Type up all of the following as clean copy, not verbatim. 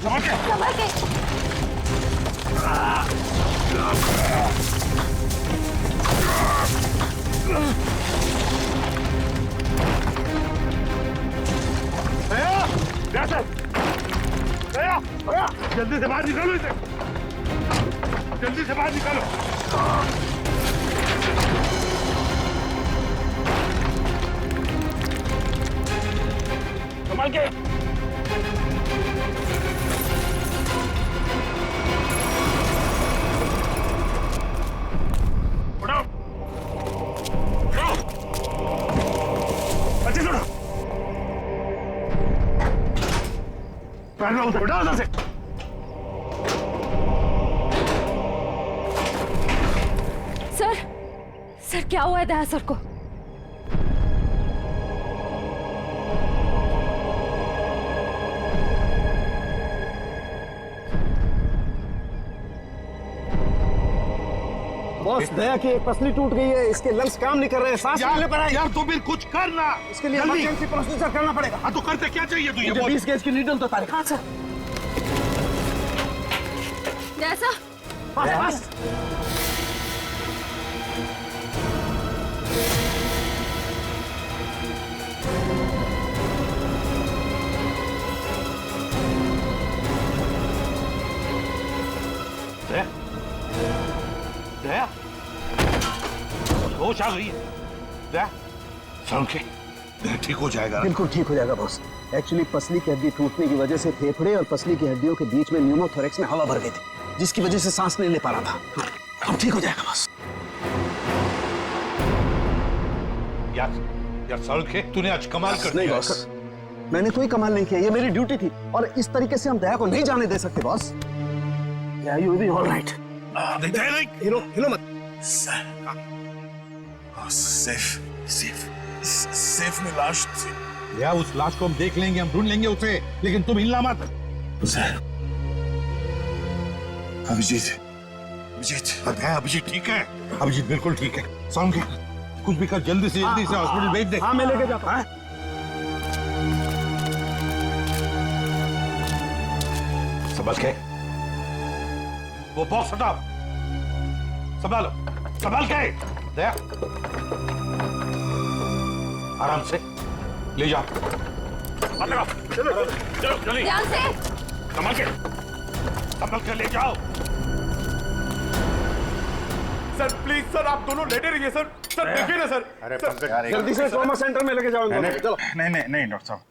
संभाल के। जल्दी से बाहर निकालो इसे, जल्दी से बाहर निकालो। संभाल के। उठाओ, उठाओ, अच्छे से उठाओ। पैर उधर, उठाओ उधर से। सर क्या हुआ है दया सर को? बॉस, दया की एक पसली टूट गई है, इसके लंग्स काम नहीं कर रहे हैं, सांस नहीं ले पा रहा है। यार तो फिर कुछ करना, इसके लिए इमरजेंसी प्रोसीजर करना पड़ेगा। हाँ तो करते क्या चाहिए तुझे? 20 गेज की नीडल तो तारीख। हाँ सर। जैसा बस दया, दया, होश आ गई है। दया, समझे? ठीक हो जाएगा। बिल्कुल ठीक हो जाएगा बॉस। एक्चुअली पसली की हड्डी टूटने की वजह से फेफड़े और पसली की हड्डियों के बीच में न्यूमोथोरेक्स में हवा भर गई थी, जिसकी वजह से सांस नहीं ले पा रहा था। अब ठीक हो जाएगा बॉस। यार सड़के, तूने आज कमाल कर नहीं दिया। बॉस, मैंने कोई कमाल नहीं किया, ये मेरी ड्यूटी थी और इस तरीके से हम दया को नहीं जाने दे सकते बॉस। या यू बी ऑलराइट? नहीं, हिलो मत। सेफ में लाश थी। या उस लाश को हम देख लेंगे, हम ढूंढ लेंगे उसे, लेकिन तुम हिलना मत। अभिजीत, अभिजीत ठीक है, अभिजीत बिल्कुल ठीक है। समझे? कुछ भी कर, जल्दी से हॉस्पिटल भेज दे। हाँ मैं लेके जाता हूँ। संभल के, वो बॉक्स हटाओ, संभालो, संभाल के। दया, आराम से ले जाओ। चलो जल्दी, ध्यान से। संभल के ले जाओ। सर प्लीज सर, आप दोनों लेटे रहिए सर। सर देखिए ना सर। अरे जल्दी से ट्रॉमा सेंटर में लेके जाओ। चलो। नहीं डॉक्टर साहब,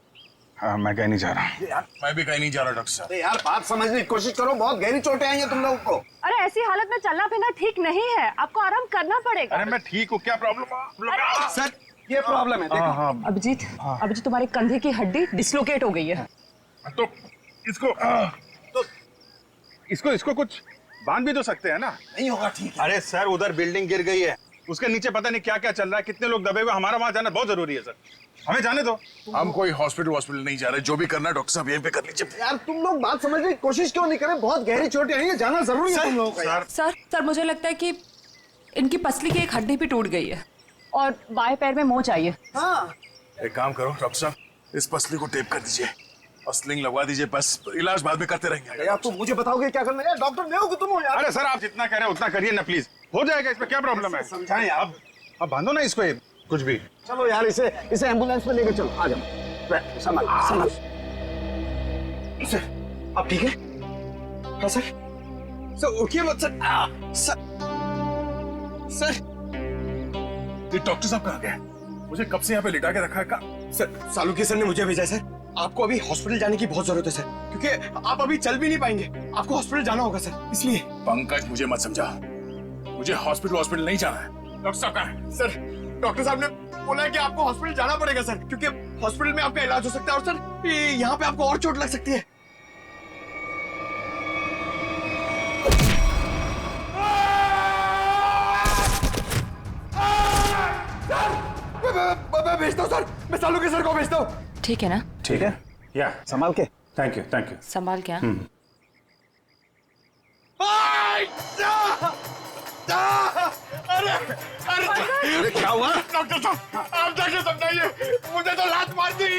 हाँ, मैं कहीं नहीं जा रहा। मैं भी कहीं नहीं जा रहा डॉक्टर साहब। यार बात समझने की कोशिश करो, बहुत गहरी चोटें आई हैं तुम लोगों को। अरे ऐसी हालत में चलना फिरना ठीक नहीं है, आपको आराम करना पड़ेगा। अरे मैं ठीक हूँ, क्या प्रॉब्लम? सर ये प्रॉब्लम है, देखो। हाँ अभिजीत, अभिजीत तुम्हारे कंधे की हड्डी डिसलोकेट हो गई है। तो इसको कुछ बांध भी तो सकते हैं ना? नहीं होगा ठीक है। अरे सर, उधर बिल्डिंग गिर गई है, उसके नीचे पता नहीं क्या क्या चल रहा है, कितने लोग दबे हुए, हमारा वहां जाना बहुत जरूरी है सर। हमें जाने दो। हम कोई हॉस्पिटल नहीं जा रहे, जो भी करना है डॉक्टर साहब यहीं पे कर लीजिए। यार तुम लोग बात समझने की कोशिश क्यों नहीं करें? बहुत गहरी चोटें आई हैं, जाना जरूरी है तुम लोगों का। यार सर मुझे लगता है कि इनकी पसली की एक हड्डी भी टूट गई है और बाएं पैर में मोच आई है। हाँ एक काम करो डॉक्टर साहब, इस पसली को टेप कर दीजिए और स्लिंग लगवा दीजिए, बस इलाज बाद में करते रहेंगे। यार तुम मुझे बताओगे क्या करना है? यार डॉक्टर नहीं हो कि तुम हो यार। अरे सर, आप जितना कह रहे हैं उतना करिए ना प्लीज, हो जाएगा। इसमें क्या प्रॉब्लम है? समझाएं यार। अब बांधो ना इसको, कुछ भी। चलो यार इसे एम्बुलेंस में लेके चलो। आ जाओ, संभाल। सर आप ठीक है? हाँ सर उठिए मत सर। सर ये डॉक्टर साहब कहाँ गए? मुझे कब से यहाँ पे लिटा के रखा है? सर सालुकी सर ने मुझे भेजा है सर। आपको अभी हॉस्पिटल जाने की बहुत जरूरत है सर, क्योंकि आप अभी चल भी नहीं पाएंगे, आपको हॉस्पिटल जाना होगा सर, इसलिए। पंकज मुझे मत समझा, मुझे हॉस्पिटल नहीं जाना है। डॉक्टर साहब कहाँ है? सर डॉक्टर साहब ने बोला है कि आपको हॉस्पिटल जाना पड़ेगा सर, क्योंकि हॉस्पिटल में आपका इलाज हो सकता है और सर यहाँ पे आपको और चोट लग सकती है। मैं भेजता हूँ सर, मैं सालुकी सर को भेजता हूँ। ठीक है ना? ठीक है, या संभाल के। Thank you. संभाल क्या? अरे क्या हुआ? डॉक्टर साहब आप जाके समझाइए, मुझे तो लात मार दी।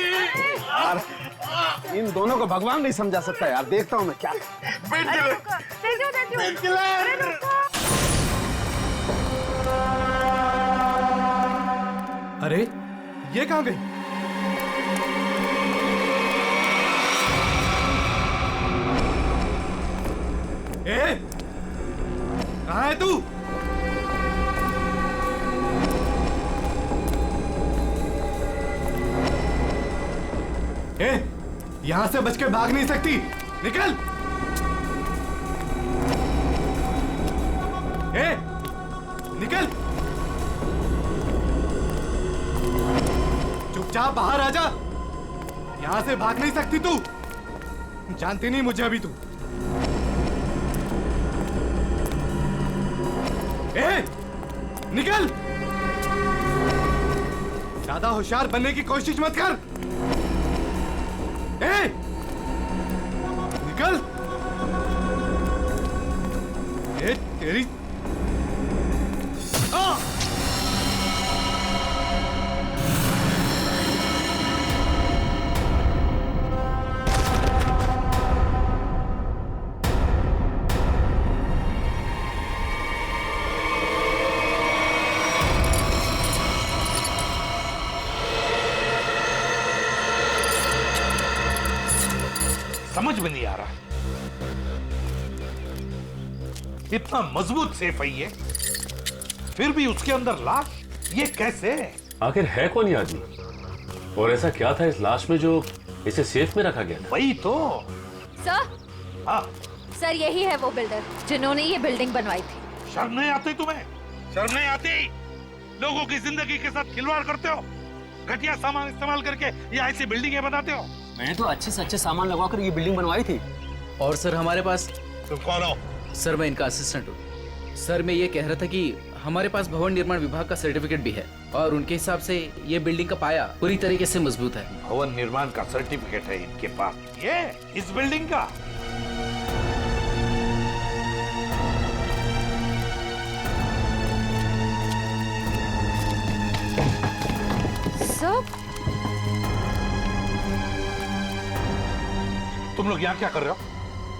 इन दोनों को भगवान नहीं समझा सकता यार। देखता हूँ मैं क्या। अरे ये कहाँ गई? ए, कहाँ है तू? ए, यहां से बच के भाग नहीं सकती। निकल। ए, निकल। चुपचाप बाहर आ जा। यहां से भाग नहीं सकती तू। जानती नहीं मुझे अभी तू। ए, निकल। ज्यादा होशियार बनने की कोशिश मत कर। ए, निकल। ए, तेरी समझ में नहीं आ रहा, इतना मजबूत सेफ है ये, फिर भी उसके अंदर लाश, ये कैसे? आखिर है कौन ये आदमी और ऐसा क्या था इस लाश में जो इसे सेफ में रखा गया था? वही तो। सर, हाँ, सर यही है वो बिल्डर जिन्होंने ये बिल्डिंग बनवाई थी। शर्म नहीं आती तुम्हें? शर्म नहीं आती? लोगों की जिंदगी के साथ खिलवाड़ करते हो, घटिया सामान इस्तेमाल करके ये ऐसी बिल्डिंगें बनाते हो। मैंने तो अच्छे से अच्छे सामान लगवाकर ये बिल्डिंग बनवाई थी। और सर हमारे पास। तुम कौन हो? सर मैं इनका असिस्टेंट हूँ। सर मैं ये कह रहा था कि हमारे पास भवन निर्माण विभाग का सर्टिफिकेट भी है और उनके हिसाब से ये बिल्डिंग का पाया पूरी तरीके से मजबूत है। भवन निर्माण का सर्टिफिकेट है इनके पास? ये इस बिल्डिंग का? सर, तुम लोग यहाँ क्या कर रहे हो?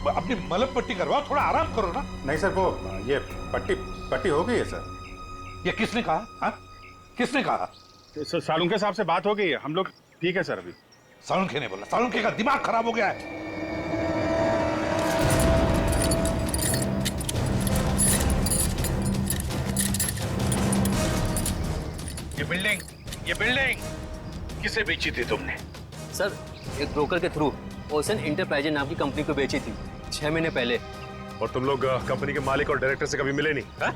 अपनी मलम पट्टी करवाओ, थोड़ा आराम करो ना। नहीं सर, वो ये पट्टी हो गई है सर। ये किसने कहा? हाँ, किसने कहा? सर सालुंके साहब से बात हो गई है, हम लोग ठीक है सर अभी। सालुंके ने बोला? सालुंके का दिमाग खराब हो गया है। ये बिल्डिंग किसे बेची थी तुमने? सर एक ब्रोकर के थ्रू ओशन इंटरप्राइजेज नाम की कंपनी को बेची थी 6 महीने पहले। और तुम लोग कंपनी के मालिक और डायरेक्टर से कभी मिले नहीं? हा?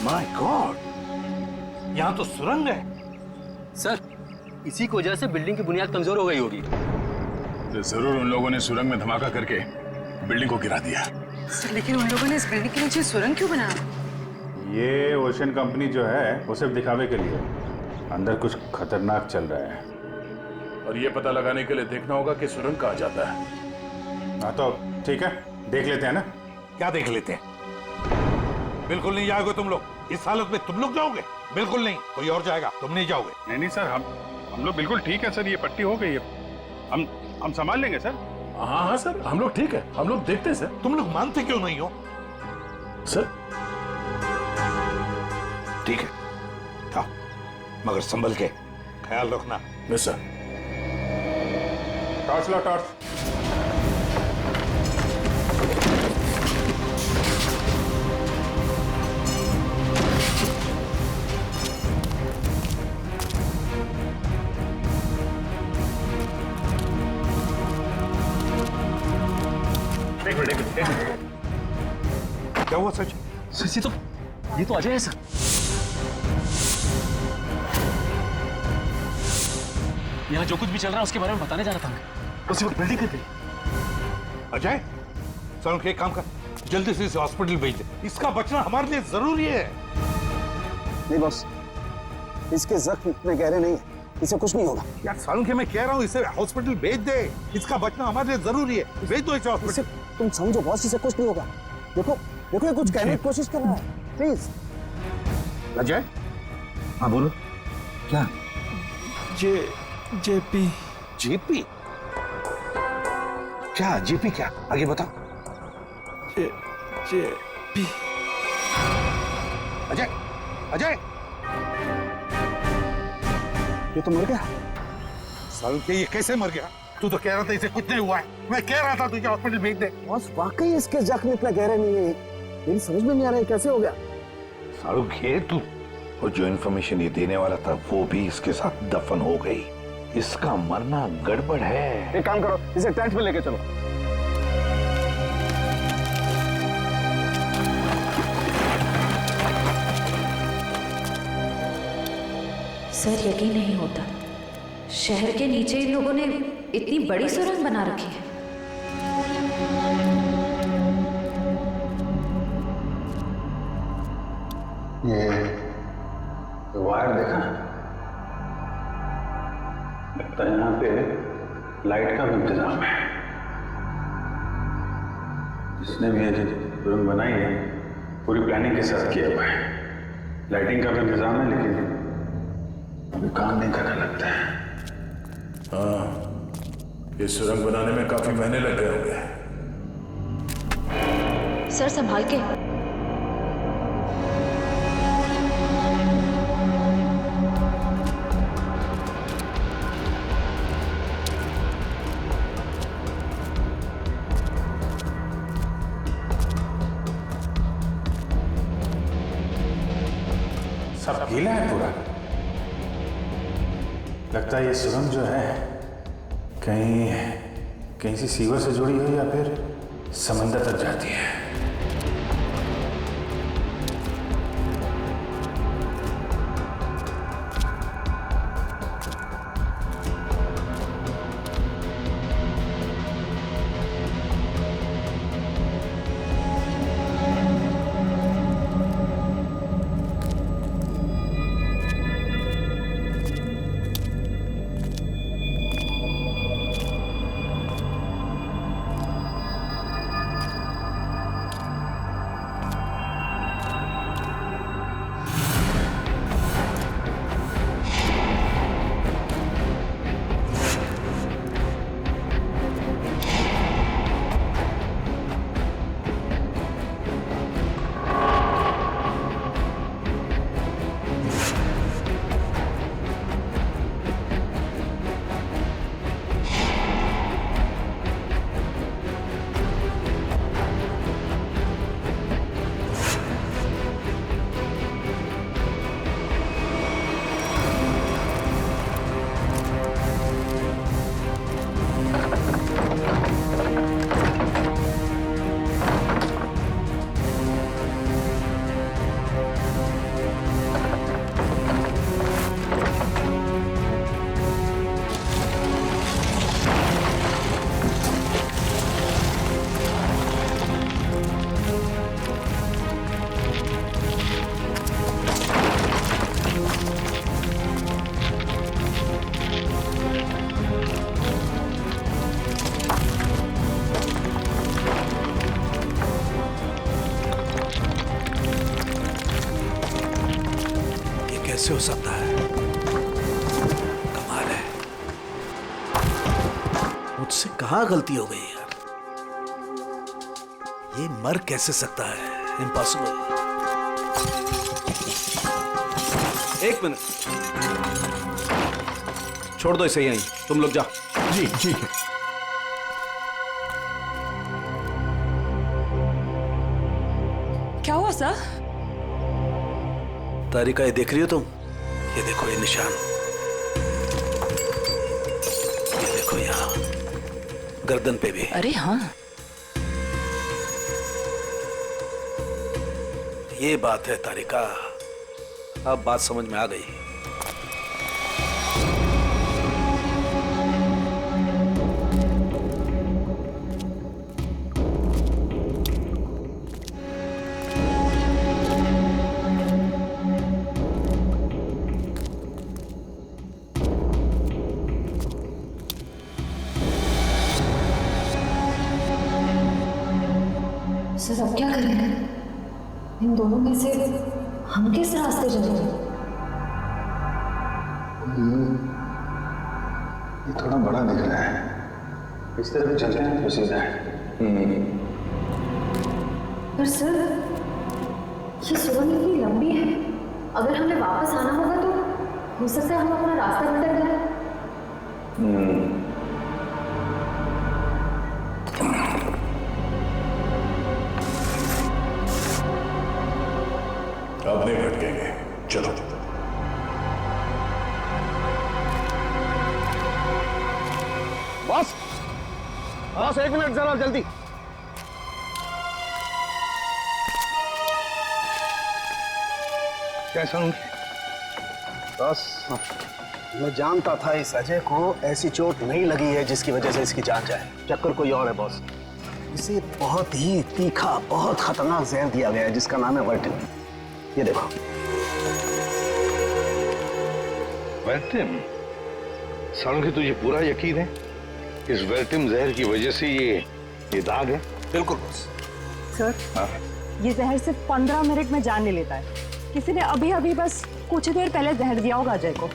माय गॉड, यहाँ तो सुरंग है। सर इसी की वजह से बिल्डिंग की बुनियाद कमजोर हो गई होगी। तो जरूर उन लोगों ने सुरंग में धमाका करके बिल्डिंग को गिरा दिया। सर लेकिन उन लोगों ने इस बिल्डिंग के नीचे सुरंग क्यों बनाया? ये ओशन कंपनी जो है वो सिर्फ दिखावे के लिए, अंदर कुछ खतरनाक चल रहा है। और ये पता लगाने के लिए देखना होगा कि सुरंग कहाँ जाता है। हाँ तो ठीक है, देख लेते हैं ना। क्या देख लेते हैं? बिल्कुल नहीं जाओगे तुम लोग। इस हालत में तुम लोग जाओगे? बिल्कुल नहीं, कोई और जाएगा, तुम नहीं जाओगे। नहीं सर, हम लोग बिल्कुल ठीक है सर, ये पट्टी हो गई है, हम संभाल लेंगे सर। हाँ हाँ सर, हम लोग ठीक है, हम लोग देखते हैं सर। तुम लोग मानते क्यों नहीं हो? सर ठीक है, था, मगर संभल के ख्याल रखना। Yes sir. टॉर्च लो, टॉर्च। क्या हुआ सच? ये तो अजय है सर। यहाँ जो कुछ भी चल रहा है उसके बारे में बताने जा रहा था मैं। उसी वक्त बिल्डिंग कर गई। अजय, चलो एक काम कर, जल्दी से इसे हॉस्पिटल भेज दे। इसका बचना हमारे लिए जरूरी है। नहीं बॉस, इसके जख्म इतने गहरे नहीं है, इसे कुछ नहीं होगा। यार सालुंखे, मैं कह रहा हूँ इसे हॉस्पिटल भेज दे। इसका बचना हमारे लिए जरूरी है। भेज दो इसे हॉस्पिटल। तुम समझो बॉस, इसे कुछ नहीं होगा। देखो देखो, ये कुछ कहने की कोशिश कर रहा है। प्लीज अजय, हाँ बोलो। क्या? जेपी। जेपी क्या? जेपी क्या? आगे बताओ। जेपी। अजय, अजय, ये तो मर गया। सालुंखे, ये कैसे मर गया? तू तो कह रहा था इसे कुछ नहीं हुआ है। मैं कह रहा था तुझे हॉस्पिटल भेज दे। बॉस वाकई इसके जख्म इतना गहरे नहीं है। मेरी समझ में नहीं आ रहा है कैसे हो गया। सालुखे, तू वो जो इन्फॉर्मेशन ये देने वाला था वो भी इसके साथ दफन हो गई। इसका मरना गड़बड़ है। एक काम करो, इसे टेंट में लेके चलो। सर, यकीन नहीं होता, शहर के नीचे इन लोगों ने इतनी बड़ी सुरंग बना रखी है। ये वायर देखा? लगता है यहाँ पे लाइट का भी इंतजाम है। जिसने भी ये सुरंग बनाई है पूरी प्लानिंग के साथ किया हुआ है। लाइटिंग का भी इंतजाम है, लेकिन अभी काम नहीं करने लगता है। हाँ, ये सुरंग बनाने में काफी महीने लग गए होंगे। सर संभाल के। सब गीला है पूरा। लगता है ये सुरंग जो है कहीं से सीवर से जुड़ी हो या फिर समंदर तक जाती है। कैसे हो सकता है? कमाल है। मुझसे कहाँ गलती हो गई यार? ये मर कैसे सकता है? इम्पॉसिबल। एक मिनट, छोड़ दो इसे यहीं, तुम लोग जाओ। जी ठीक है। क्या हुआ सर? तारिका, ये देख रही हो तुम? ये देखो ये निशान, ये देखो यहाँ गर्दन पे भी। अरे हाँ, ये बात है तारिका, अब बात समझ में आ गई। सर अब क्या करेंगे? इन दोनों में से हम किस रास्ते चलेंगे? ये थोड़ा बड़ा दिख रहा है, इस तरह भी चलते हैं तो सीधा है। पर सर ये सुरंग इतनी लंबी है, अगर हमें वापस आना होगा तो हो सकता है हम अपना रास्ता भटक जाए। अब नहीं भटकेंगे, चलो। बॉस, बॉस 1 मिनट जरा जल्दी। कैसा हूँ? बॉस, मैं जानता था इस अजय को ऐसी चोट नहीं लगी है जिसकी वजह से इसकी जान जाए। चक्कर कोई और है बॉस। इसे बहुत ही तीखा, बहुत खतरनाक जहर दिया गया है जिसका नाम है वर्टिन। ये देखो। वर्टिम? सालुंखे तुझे पूरा यकीन है इस वर्टिम जहर की वजह से ये दाग है? बिल्कुल बॉस। सर, ये जहर सिर्फ 15 मिनट में जान ले लेता है। किसी ने अभी अभी बस कुछ देर पहले जहर दिया होगा अजय को।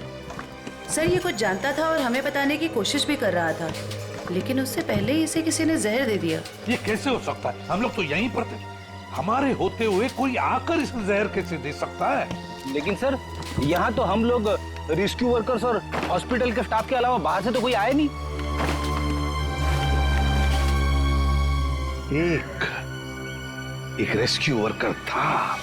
सर ये कुछ जानता था और हमें बताने की कोशिश भी कर रहा था, लेकिन उससे पहले ही इसे किसी ने जहर दे दिया। ये कैसे हो सकता है? हम लोग तो यहीं पर थे। हमारे होते हुए कोई आकर इस जहर कैसे दे सकता है? लेकिन सर यहाँ तो हम लोग रेस्क्यू वर्कर्स और हॉस्पिटल के स्टाफ के अलावा बाहर से तो कोई आए नहीं। एक रेस्क्यू वर्कर था।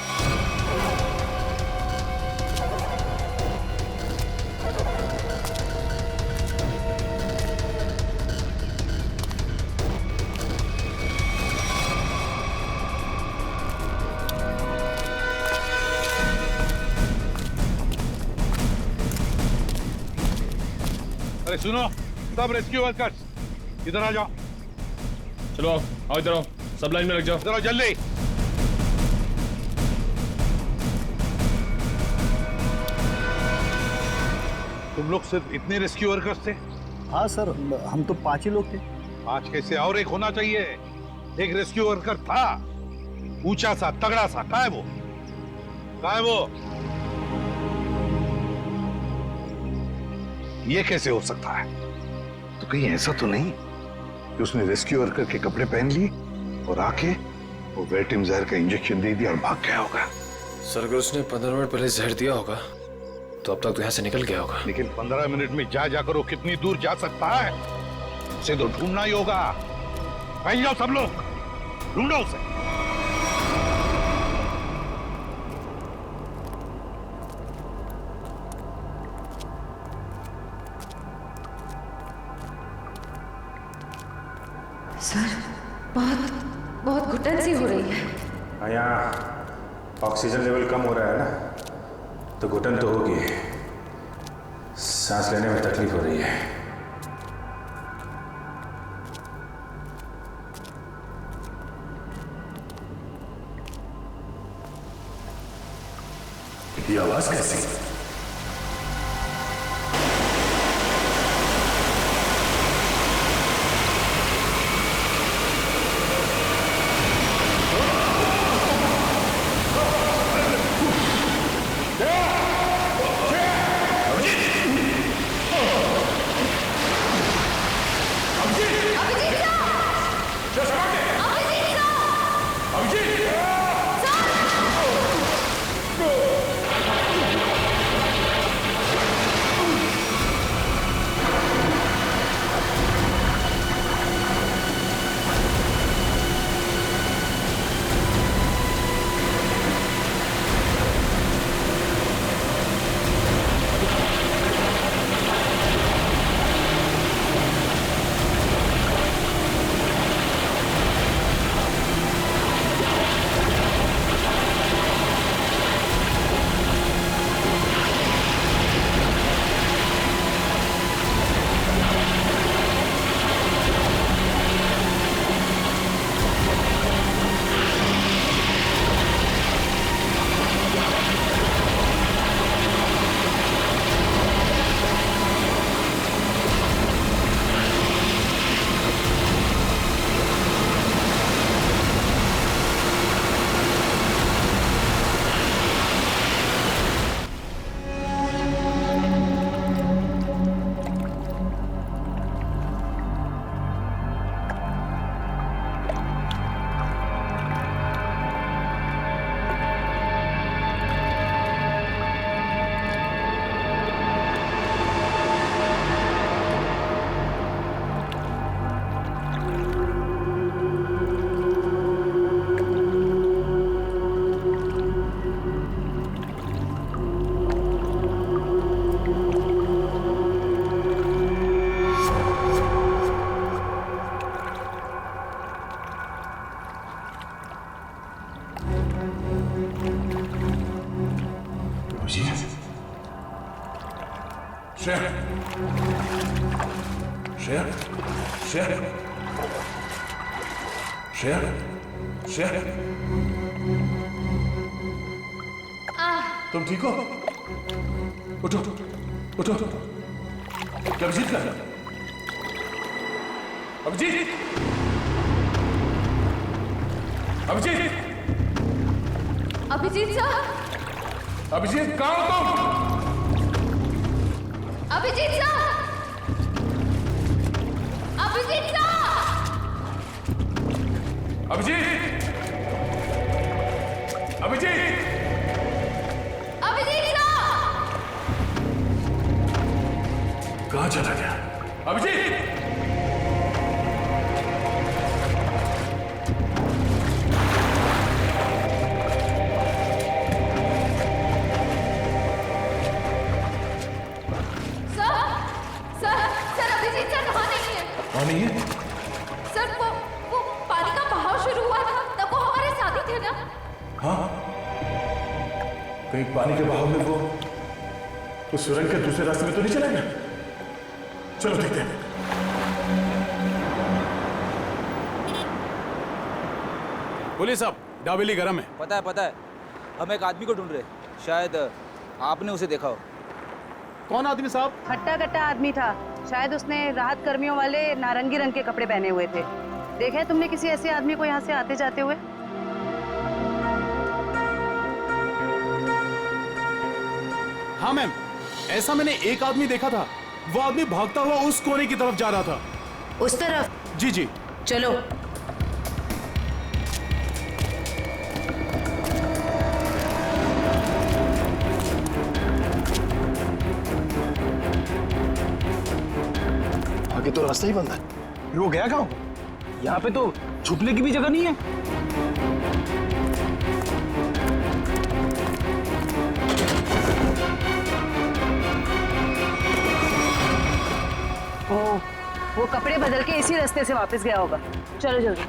अरे सुनो, सब रेस्क्यू वर्कर्स इधर आ जाओ। चलो आओ इधर आओ, सब लाइन में लग जाओ। इधर आओ जल्दी। तुम लोग सिर्फ इतने रेस्क्यू वर्कर्स थे? हाँ सर, हम तो 5 ही लोग थे। 5 कैसे? और एक होना चाहिए। एक रेस्क्यू वर्कर था, ऊंचा सा, तगड़ा सा। कहाँ है वो? कहाँ है वो? ये कैसे हो सकता है? तो कहीं ऐसा तो नहीं कि उसने रेस्क्यू वर्कर के कपड़े पहन लिए और आके वो वर्टिम जहर का इंजेक्शन दे दिया और भाग गया होगा? सर अगर उसने 15 मिनट पहले जहर दिया होगा तो अब तक तो यहाँ से निकल गया होगा। लेकिन 15 मिनट में जाकर वो कितनी दूर जा सकता है? उसे तो ढूंढना ही होगा। कहीं जाओ सब लोग, ढूंढो उसे। सर बहुत घुटन सी हो रही है। यहाँ ऑक्सीजन लेवल कम हो रहा है ना, तो घुटन तो होगी। सांस लेने में तकलीफ हो रही है। ये आवाज कैसी? श्रेया, श्रेया, श्रेया, श्रेया, श्रेया, तुम ठीक हो? उठो, उठो। क्या अभिजीत का? अभिजीत, अभिजीत, अभिजीत सर, अभिजीत कहाँ हो तुम? Abhijeet sir, Abhijeet sir, Abhijeet, Abhijeet, Abhijeet sir, कहाँ चला गया? अभिजीत, नहीं है सर, वो पानी का बहाव शुरू हुआ था तब वो हमारे साथ ही थे ना? हाँ, कहीं पानी के बहाव में वो उस सुरंग के दूसरे रास्ते में तो नहीं चला गया? चलो देखते हैं। बोलिए साहब, डाबेली गरम है। पता है। हम एक आदमी को ढूंढ रहे, शायद आपने उसे देखा हो। कौन आदमी साहब? हट्टा कट्टा आदमी था, शायद उसने राहत कर्मियों वाले नारंगी रंग के कपड़े पहने हुए थे। देखा है तुमने किसी ऐसे आदमी को यहाँ से आते जाते हुए? हाँ मैम, ऐसा मैंने एक आदमी देखा था। वो आदमी भागता हुआ उस कोने की तरफ जा रहा था। उस तरफ? जी जी। चलो। आगे तो रास्ता ही बंद है। फिर वो गया कहाँ? यहाँ पे तो छुपने की भी जगह नहीं है। वो कपड़े बदल के इसी रास्ते से वापस गया होगा। चलो जल्दी।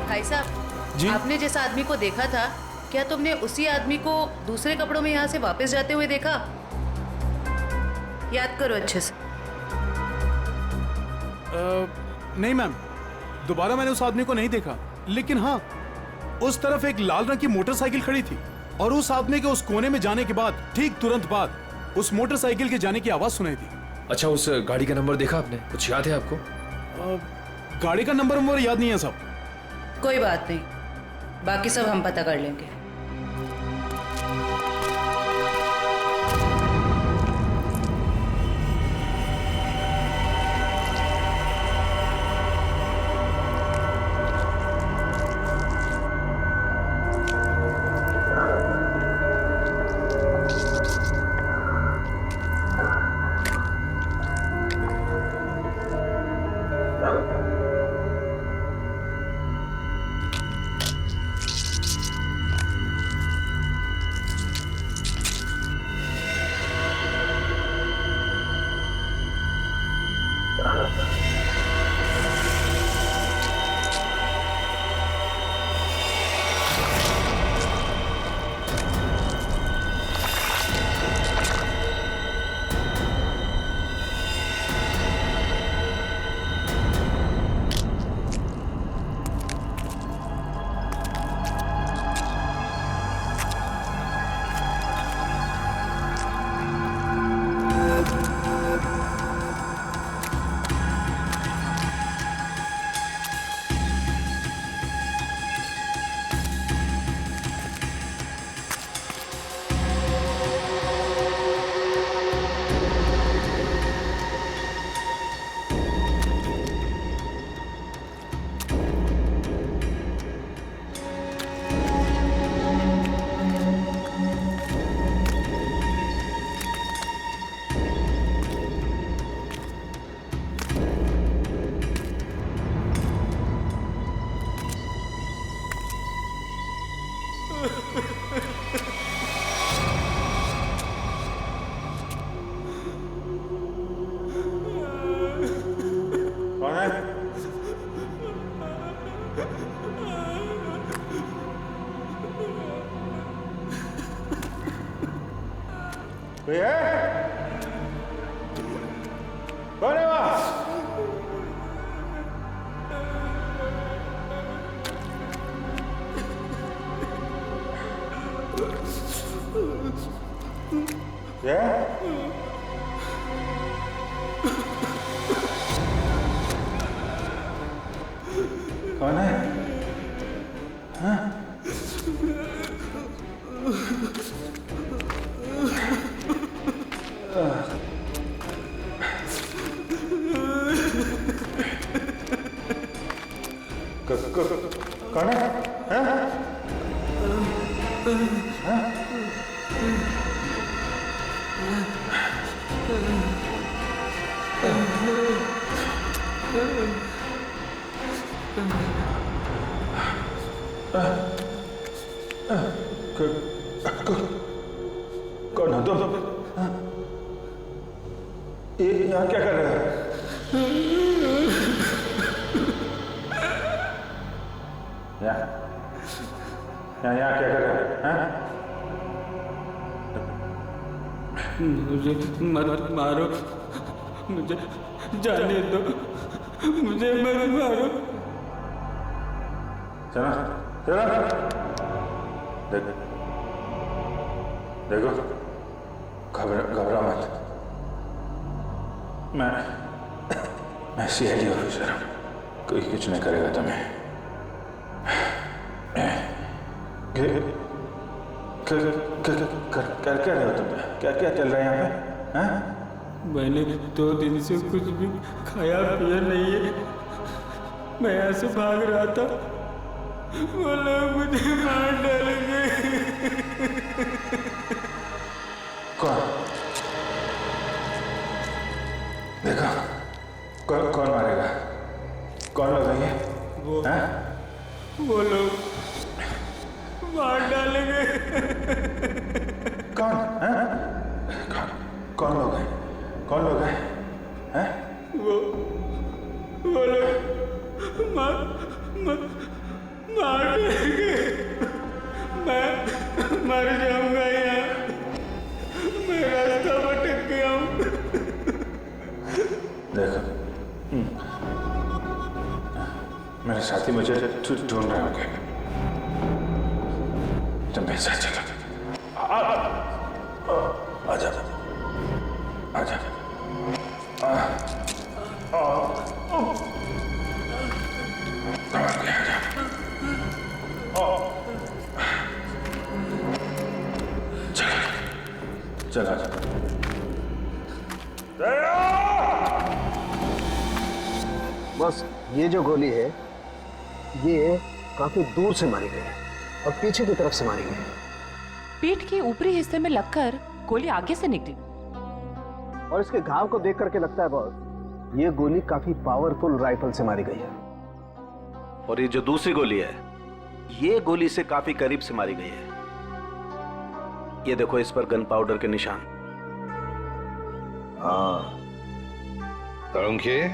भाई साहब जी, आपने जिस आदमी को देखा था, क्या तुमने उसी आदमी को दूसरे कपड़ों में यहाँ से वापस जाते हुए देखा? याद करो अच्छे से। नहीं मैम, दोबारा मैंने उस आदमी को नहीं देखा, लेकिन हाँ, उस तरफ एक लाल रंग की मोटरसाइकिल खड़ी थी और उस आदमी के उस कोने में जाने के बाद ठीक तुरंत बाद उस मोटरसाइकिल के जाने की आवाज सुनाई दी। अच्छा, उस गाड़ी का नंबर देखा आपने? कुछ याद है आपको? गाड़ी का नंबर याद नहीं है साहब। कोई बात नहीं, बाकी सब हम पता कर लेंगे। कौन है? कोई है? कौन है वहां? कौन है? हाँ? कौन है? हाँ? हाँ? कौन हो तुम? ये यहाँ क्या कर रहे हो? यहाँ क्या कर रहे हो? मुझे मत मारो, मुझे जाने दो, मुझे मत मारो। चलो चलो, देखो घबरा मत। मैं सीआईडी ऑफिसर हूँ, कोई कुछ नहीं करेगा तुम्हें। कर क्या रहे हो तुम? क्या क्या चल रहा है यहाँ पे? हाँ? मैंने 2 दिन से कुछ भी खाया पिया नहीं है। मैं यहाँ से भाग रहा था, वो लोग मुझे मार डालेंगे। कौन? देखो कौन मारेगा? कौन लोग हैं ये? वो लोग मार डालेंगे। कौन? कौन लोग हैं? कौन लोग हैं? हैं? वो लोग मार देंगे। मैं मर जाऊंगा यहाँ, मैं रास्ता भटक गया हूँ। देखो मेरे साथी मुझे ढूंढ रहे होंगे, तुम मेरे साथ चलो। आजा आजा। चला बस ये जो गोली है ये काफी दूर से मारी गई है और पीछे की तरफ से मारी गई है। पीठ के ऊपरी हिस्से में लगकर गोली आगे से निकली और इसके घाव को देख करके लगता है बॉस ये गोली काफी पावरफुल राइफल से मारी गई है। और ये जो दूसरी गोली है ये गोली से काफी करीब से मारी गई है। ये देखो इस पर गन पाउडर के निशान। हाँ तरुणखे,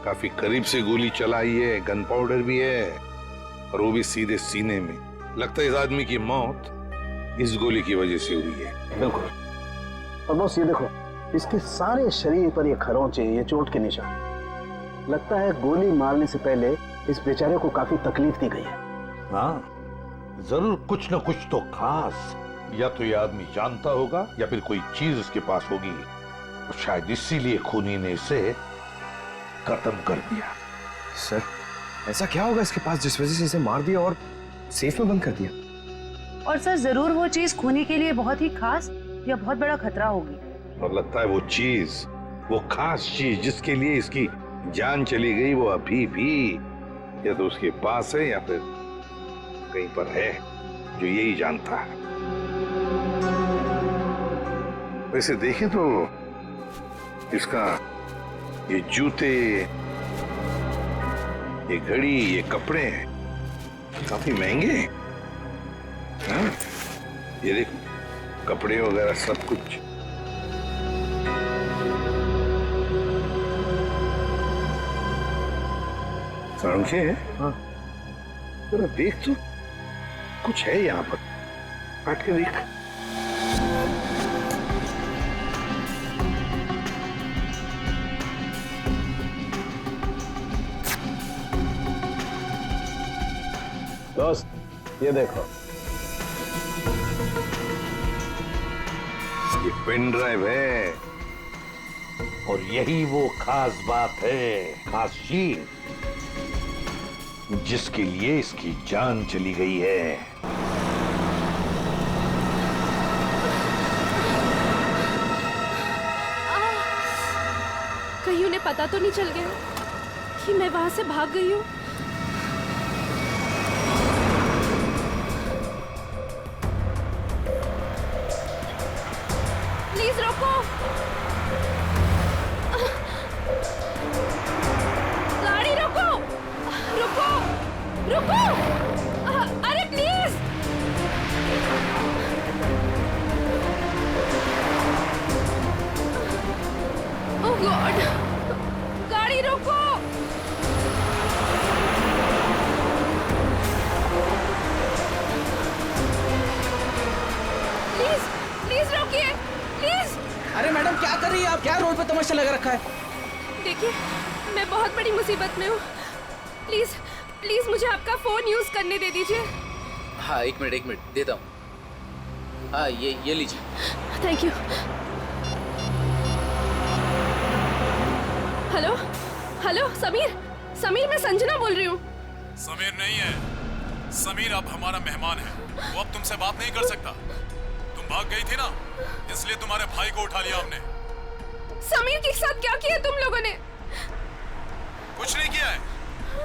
काफी करीब से गोली चलाई है, गन पाउडर भी है और वो भी सीधे सीने में। लगता है इस आदमी की मौत इस गोली की वजह से हुई है। बिल्कुल। और बॉस ये देखो इसके सारे शरीर पर ये खरोंचे, ये चोट के निशान। लगता है गोली मारने से पहले इस बेचारे को काफी तकलीफ दी गई है। हाँ जरूर कुछ न कुछ तो खास, या तो ये आदमी जानता होगा या फिर कोई चीज इसके पास होगी, और शायद इसीलिए खूनी ने इसे खत्म कर दिया। सर ऐसा क्या होगा इसके पास जिस वजह से इसे मार दिया और सेफ में बंद कर दिया? और सर जरूर वो चीज खूनी के लिए बहुत ही खास या बहुत बड़ा खतरा होगी। और लगता है वो चीज, वो खास चीज जिसके लिए इसकी जान चली गई, वो अभी भी या तो उसके पास है या फिर कहीं पर है जो यही जानता है। वैसे देखें तो इसका ये जूते, ये घड़ी, ये कपड़े काफी महंगे हैं। हाँ? ये देखो कपड़े वगैरह सब कुछ। सारंगे है? हाँ। जरा देख तो, कुछ है यहाँ पर, काट के देख। दोस्त ये देखो, ये पेन ड्राइव है और यही वो खास बात है, खास चीज जिसके लिए इसकी जान चली गई है। कहीं उन्हें पता तो नहीं चल गया कि मैं वहां से भाग गई हूँ? प्लीज रोको, गाड़ी रोको, रुको, रुको, अरे प्लीज। ओह गॉड, गाड़ी रोको। प्लीज प्लीज रोकिए, प्लीज। अरे मैडम क्या कर रही है आप? क्या रोड पे तमाशा लगा रखा है? देखिए मैं बहुत बड़ी मुसीबत में हूँ, प्लीज प्लीज मुझे आपका फोन यूज करने दे दीजिए। हाँ एक मिनट देता हूँ। हाँ ये लीजिए। Thank you. Hello hello, Sameer मैं संजना बोल रही हूँ। समीर नहीं है, समीर अब हमारा मेहमान है, वो अब तुमसे बात नहीं कर सकता। तुम भाग गई थी ना, इसलिए तुम्हारे भाई को उठा लिया हमने। समीर के साथ क्या किया तुम लोगों ने? कुछ नहीं किया है,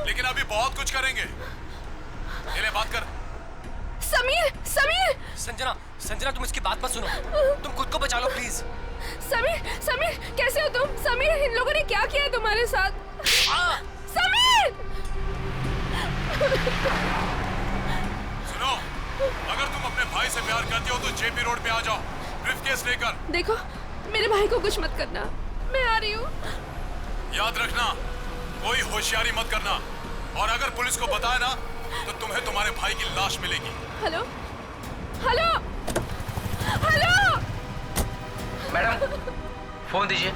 लेकिन अभी बहुत कुछ करेंगे। ले बात कर। समीर संजना तुम इसकी बात मत सुनो, तुम खुद को बचा लो प्लीज। समीर कैसे हो तुम? समीर इन लोगों ने क्या किया है तुम्हारे साथ? समीर सुनो, अगर तुम अपने भाई से प्यार करती हो तो जेपी रोड पे आ जाओ, ब्रीफकेस लेकर। देखो मेरे भाई को कुछ मत करना, मैं आ रही हूँ। याद रखना, कोई होशियारी मत करना, और अगर पुलिस को बताया ना तो तुम्हें तुम्हारे भाई की लाश मिलेगी। Hello hello hello, madam phone दीजिए।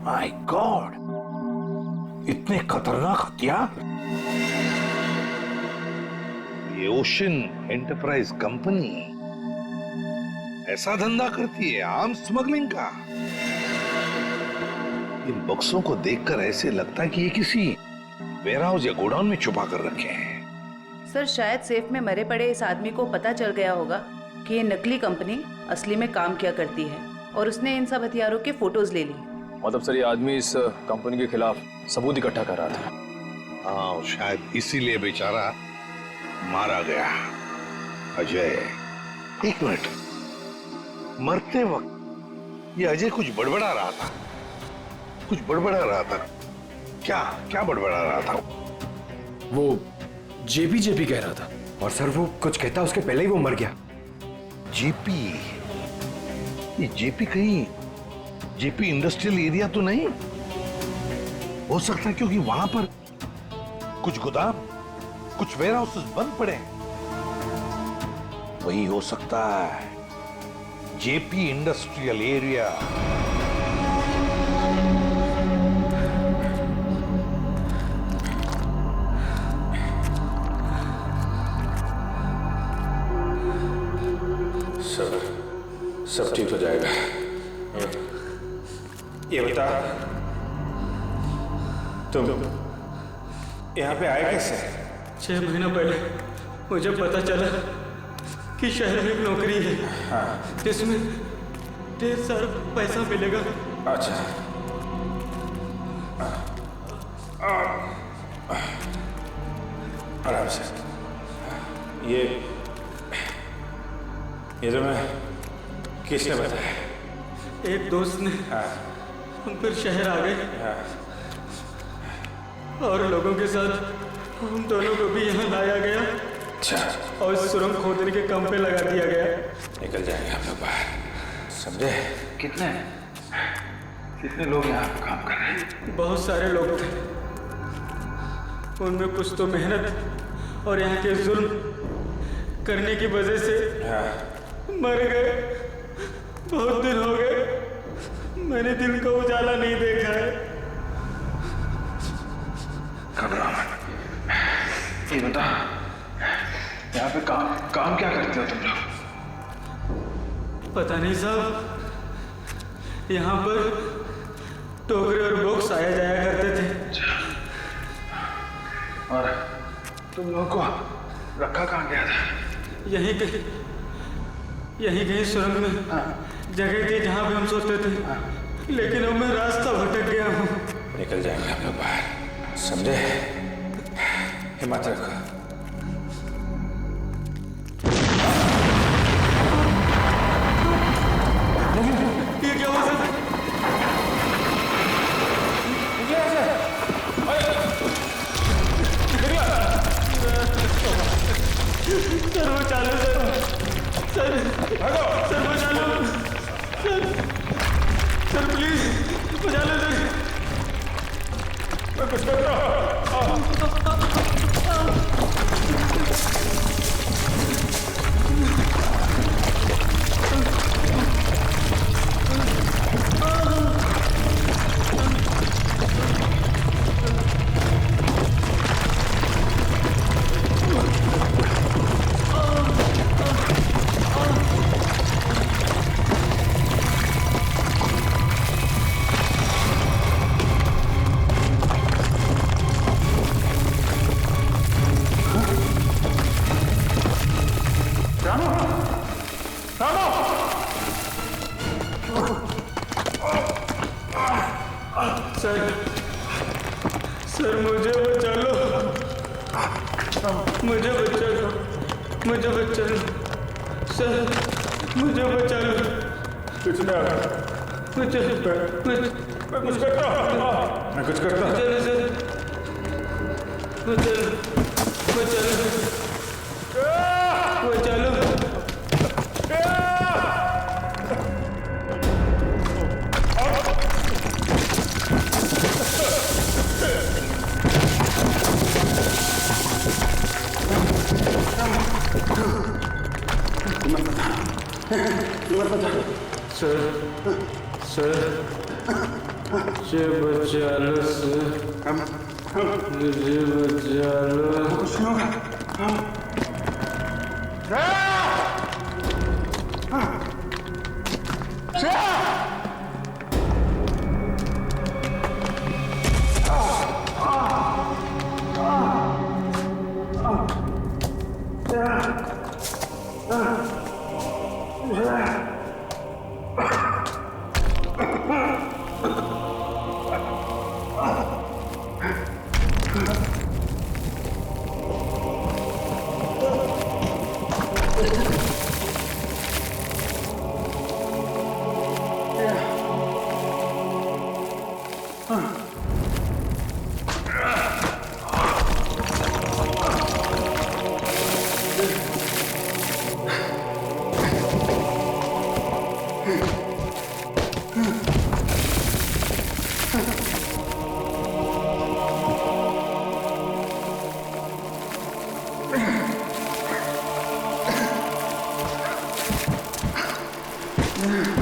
माय गॉड, इतने खतरनाक हथियार। ये ओशन एंटरप्राइज कंपनी ऐसा धंधा करती है, आर्म्स स्मगलिंग का। इन बक्सों को देखकर ऐसे लगता है कि ये किसी वेयरहाउस या गोडाउन में छुपा कर रखे हैं। सर शायद सेफ में मरे पड़े इस आदमी को पता चल गया होगा कि ये नकली कंपनी असली में काम क्या करती है, और उसने इन सब हथियारों के फोटोज ले ली। मतलब सर ये आदमी इस कंपनी के खिलाफ सबूत इकट्ठा कर रहा था। हाँ, शायद इसीलिए बेचारा मारा गया। अजय, एक मिनट, मरते वक्त ये अजय कुछ बड़बड़ा रहा था, कुछ बड़बड़ा रहा था। क्या बड़बड़ा रहा था? वो जेपी कह रहा था। और सर वो कुछ कहता उसके पहले ही वो मर गया। जेपी? ये जेपी कहीं जेपी इंडस्ट्रियल एरिया तो नहीं हो सकता, क्योंकि वहां पर कुछ गोदाम, कुछ वेयरहाउसेस बंद पड़े हैं। वही हो सकता है, जेपी इंडस्ट्रियल एरिया। सब ठीक हो जाएगा। ये बता, तुम यहाँ पे आए कैसे? 6 महीना पहले मुझे पता चला कि शहर में एक नौकरी है, हाँ, जिसमें ढेर सारा पैसा मिलेगा। अच्छा, आराम से। ये तो मैं किसने बताया? एक दोस्त ने। हाँ। हम फिर शहर आ गए। हाँ। और लोगों के साथ हम दोनों को भी यहाँ लाया गया। अच्छा। और सुरंग खोदने के काम पे लगा दिया गया। निकल जाएंगे हम लोग बाहर, समझे? कितने? कितने लोग यहाँ पे काम कर रहे हैं? बहुत सारे लोग थे। उनमें कुछ तो मेहनत और यहाँ के जुल्म करने की वजह से मर गए। बहुत दिन हो गए मैंने दिन का उजाला नहीं देखा है। घबराओ मत। ये बता, यहाँ पे काम क्या करते हो तुम लोग? पता नहीं साहब, यहाँ पर टोकरे और बॉक्स आया जाया करते थे। और तुम लोगों को रखा कहाँ गया था? यहीं कहीं सुरंग में जगह थी जहाँ पे हम सोते थे, लेकिन अब मैं रास्ता भटक गया हूँ। निकल जाएंगे हम लोग बाहर, समझे? हिम्मत रखो। ये क्या हुआ सर? सर वो चालू सर वो चालू सर प्लीज बचा लो सर। मैं कुछ करता हूँ। सर मुझे बचा लो, मुझे बचा लो, मुझे बचा लो सर, मुझे बचा लो। कुछ ना, मैं कुछ करता हूँ। मैं कुछ करता हूँ। चलो सर, बचा लो, बचा लो, बचा लो। सर मुझे बचा लो सर, मुझे बचा लो। कुछ नहीं होगा। Yeah.